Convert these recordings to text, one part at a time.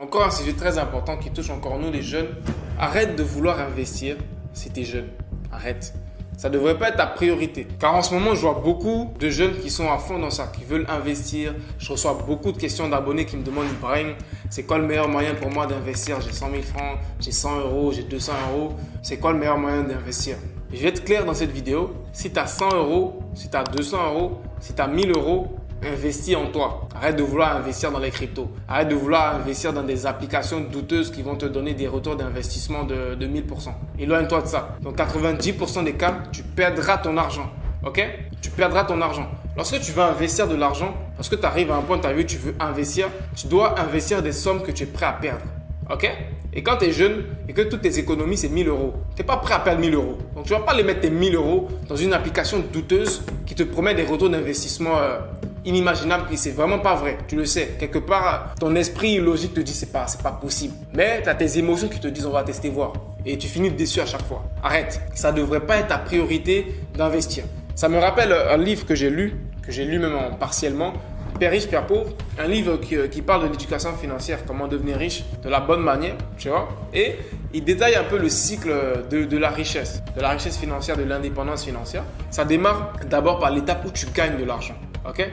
Encore un sujet très important qui touche encore nous les jeunes. Arrête de vouloir investir si tu es jeune. Arrête. Ça ne devrait pas être ta priorité. Car en ce moment, je vois beaucoup de jeunes qui sont à fond dans ça, qui veulent investir. Je reçois beaucoup de questions d'abonnés qui me demandent, Ibrahim, c'est quoi le meilleur moyen pour moi d'investir? J'ai 100 000 francs, j'ai 100 euros, j'ai 200 euros. C'est quoi le meilleur moyen d'investir? Je vais être clair dans cette vidéo. Si tu as 100 euros, si tu as 200 euros, si tu as 1000 euros, investis en toi. Arrête de vouloir investir dans les cryptos. Arrête de vouloir investir dans des applications douteuses qui vont te donner des retours d'investissement de 1000%. Éloigne-toi de ça. Dans 90% des cas, tu perdras ton argent. Ok? Tu perdras ton argent. Lorsque tu veux investir de l'argent, lorsque tu arrives à un point de ta vie où tu veux investir, tu dois investir des sommes que tu es prêt à perdre. Ok? Et quand tu es jeune et que toutes tes économies, c'est 1000 euros, tu n'es pas prêt à perdre 1000 euros. Donc, tu ne vas pas les mettre tes 1000 euros dans une application douteuse qui te promet des retours d'investissement inimaginables et c'est vraiment pas vrai. Tu le sais. Quelque part, ton esprit logique te dit c'est pas possible. Mais tu as tes émotions qui te disent on va tester voir. Et tu finis déçu à chaque fois. Arrête. Ça ne devrait pas être ta priorité d'investir. Ça me rappelle un livre que j'ai lu même partiellement. Père riche, père pauvre, un livre qui parle de l'éducation financière, comment devenir riche de la bonne manière, tu vois. Et il détaille un peu le cycle de la richesse financière, de l'indépendance financière. Ça démarre d'abord par l'étape où tu gagnes de l'argent, ok?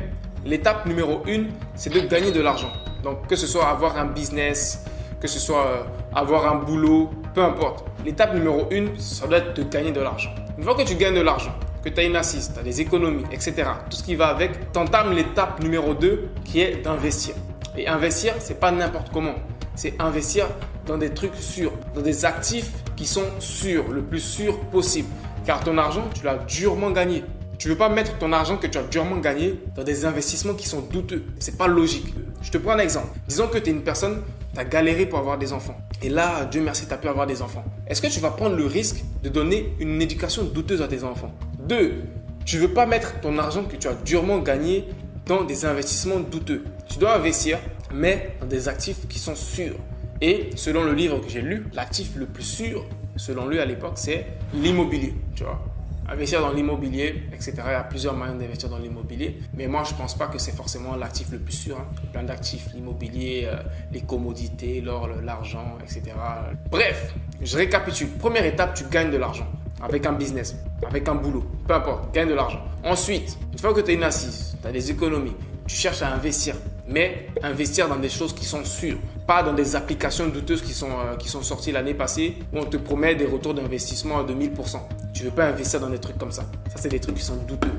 L'étape numéro 1, c'est de gagner de l'argent. Donc, que ce soit avoir un business, que ce soit avoir un boulot, peu importe. L'étape numéro 1, ça doit être de gagner de l'argent. Une fois que tu gagnes de l'argent, que tu as une assise, tu as des économies, etc. Tout ce qui va avec, tu entames l'étape numéro 2 qui est d'investir. Et investir, ce n'est pas n'importe comment. C'est investir dans des trucs sûrs, dans des actifs qui sont sûrs, le plus sûr possible. Car ton argent, tu l'as durement gagné. Tu ne veux pas mettre ton argent que tu as durement gagné dans des investissements qui sont douteux. Ce n'est pas logique. Je te prends un exemple. Disons que tu es une personne, tu as galéré pour avoir des enfants. Et là, Dieu merci, tu as pu avoir des enfants. Est-ce que tu vas prendre le risque de donner une éducation douteuse à tes enfants? 2. Tu ne veux pas mettre ton argent que tu as durement gagné dans des investissements douteux. Tu dois investir, mais dans des actifs qui sont sûrs. Et selon le livre que j'ai lu, l'actif le plus sûr, selon lui à l'époque, c'est l'immobilier. Tu vois, investir dans l'immobilier, etc. Il y a plusieurs moyens d'investir dans l'immobilier. Mais moi, je ne pense pas que c'est forcément l'actif le plus sûr. Plein d'actifs, l'immobilier, les commodités, l'or, l'argent, etc. Bref, je récapitule. Première étape, tu gagnes de l'argent. Avec un business, avec un boulot, peu importe, gagne de l'argent. Ensuite, une fois que tu as une assise, tu as des économies, tu cherches à investir, mais investir dans des choses qui sont sûres, pas dans des applications douteuses qui sont sorties l'année passée où on te promet des retours d'investissement de 1000%. Tu ne veux pas investir dans des trucs comme ça. Ça, c'est des trucs qui sont douteux.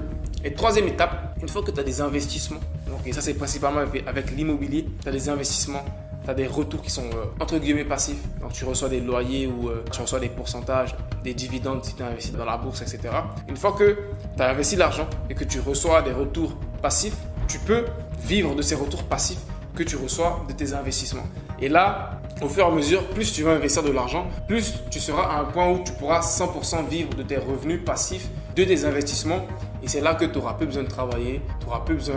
Et troisième étape, une fois que tu as des investissements, donc, et ça c'est principalement avec l'immobilier, tu as des investissements, tu as des retours qui sont entre guillemets passifs. Donc tu reçois des loyers ou tu reçois des pourcentages, des dividendes si tu as investi dans la bourse, etc. Une fois que tu as investi l'argent et que tu reçois des retours passifs, tu peux vivre de ces retours passifs que tu reçois de tes investissements. Et là, au fur et à mesure, plus tu vas investir de l'argent, plus tu seras à un point où tu pourras 100% vivre de tes revenus passifs de tes investissements. Et c'est là que tu n'auras plus besoin de travailler, tu n'auras plus besoin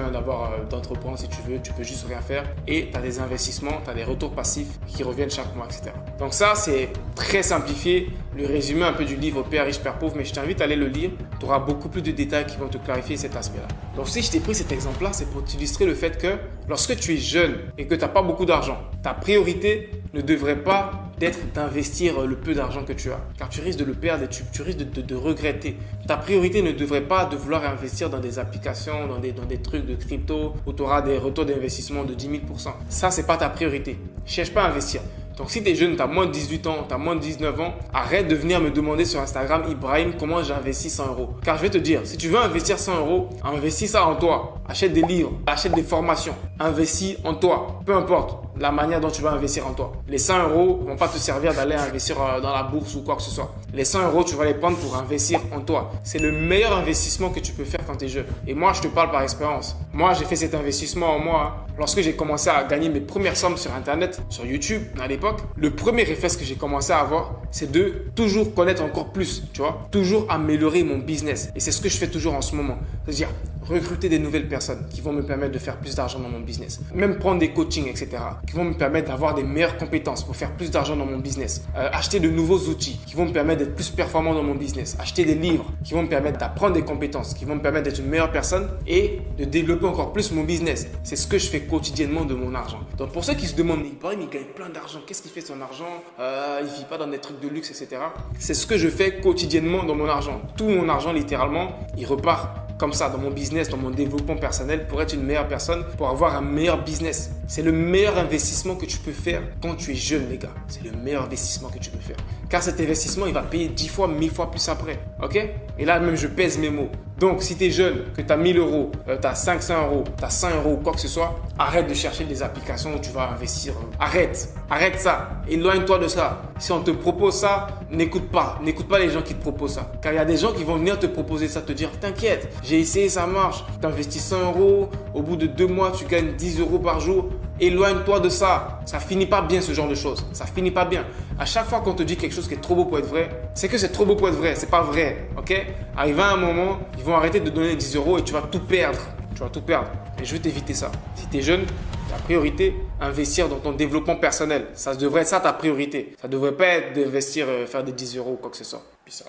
d'entreprendre si tu veux, tu peux juste rien faire. Et tu as des investissements, tu as des retours passifs qui reviennent chaque mois, etc. Donc ça, c'est très simplifié, le résumé un peu du livre Père riche, Père pauvre, mais je t'invite à aller le lire. Tu auras beaucoup plus de détails qui vont te clarifier cet aspect-là. Donc si je t'ai pris cet exemple-là, c'est pour t'illustrer le fait que lorsque tu es jeune et que tu n'as pas beaucoup d'argent, ta priorité ne devrait pas d'être d'investir le peu d'argent que tu as. Car tu risques de le perdre et tu risques de regretter. Ta priorité ne devrait pas de vouloir investir dans des applications, dans des trucs de crypto où tu auras des retours d'investissement de 10 000%. Ça, ce n'est pas ta priorité. Cherche pas à investir. Donc si tu es jeune, tu as moins de 18 ans, tu as moins de 19 ans, arrête de venir me demander sur Instagram, Ibrahim, comment j'investis 100 euros. Car je vais te dire, si tu veux investir 100 euros, investis ça en toi. Achète des livres, achète des formations, investis en toi. Peu importe la manière dont tu vas investir en toi. Les 100 euros ne vont pas te servir d'aller investir dans la bourse ou quoi que ce soit. Les 100 euros, tu vas les prendre pour investir en toi. C'est le meilleur investissement que tu peux faire quand tu es jeune. Et moi, je te parle par expérience. Moi, j'ai fait cet investissement en moi lorsque j'ai commencé à gagner mes premières sommes sur Internet, sur YouTube à l'époque. Le premier réflexe que j'ai commencé à avoir, c'est de toujours connaître encore plus, tu vois. Toujours améliorer mon business. Et c'est ce que je fais toujours en ce moment. C'est-à-dire recruter des nouvelles personnes qui vont me permettre de faire plus d'argent dans mon business. Même prendre des coachings, etc. qui vont me permettre d'avoir des meilleures compétences pour faire plus d'argent dans mon business. Acheter de nouveaux outils qui vont me permettre d'être plus performant dans mon business. Acheter des livres qui vont me permettre d'apprendre des compétences, qui vont me permettre d'être une meilleure personne et de développer encore plus mon business. C'est ce que je fais quotidiennement de mon argent. Donc pour ceux qui se demandent, Ibrahim, il gagne plein d'argent, qu'est-ce qu'il fait de son argent? Il vit pas dans des trucs de luxe, etc. C'est ce que je fais quotidiennement dans mon argent. Tout mon argent, littéralement, il repart comme ça dans mon business, dans mon développement personnel pour être une meilleure personne, pour avoir un meilleur business. C'est le meilleur investissement que tu peux faire quand tu es jeune, les gars. C'est le meilleur investissement que tu peux faire. Car cet investissement, il va payer 10 fois, 1000 fois plus après. Ok? Et là, même, je pèse mes mots. Donc, si tu es jeune, que tu as 1000 euros, tu as 500 euros, tu as 100 euros, quoi que ce soit, arrête de chercher des applications où tu vas investir. Arrête ça. Éloigne-toi de ça. Si on te propose ça, n'écoute pas les gens qui te proposent ça. Car il y a des gens qui vont venir te proposer ça, te dire, t'inquiète, j'ai essayé, ça marche. Tu investis 100 euros, au bout de 2 mois, tu gagnes 10 euros par jour. Éloigne-toi de ça. Ça finit pas bien, ce genre de choses. Ça finit pas bien. À chaque fois qu'on te dit quelque chose qui est trop beau pour être vrai, c'est que c'est trop beau pour être vrai. C'est pas vrai. Ok? Arrivé à un moment, ils vont arrêter de te donner 10 euros et tu vas tout perdre. Tu vas tout perdre. Et je veux t'éviter ça. Si tu es jeune, ta priorité, investir dans ton développement personnel. Ça devrait être ça ta priorité. Ça devrait pas être d'investir, faire des 10 euros ou quoi que ce soit. Puis ça.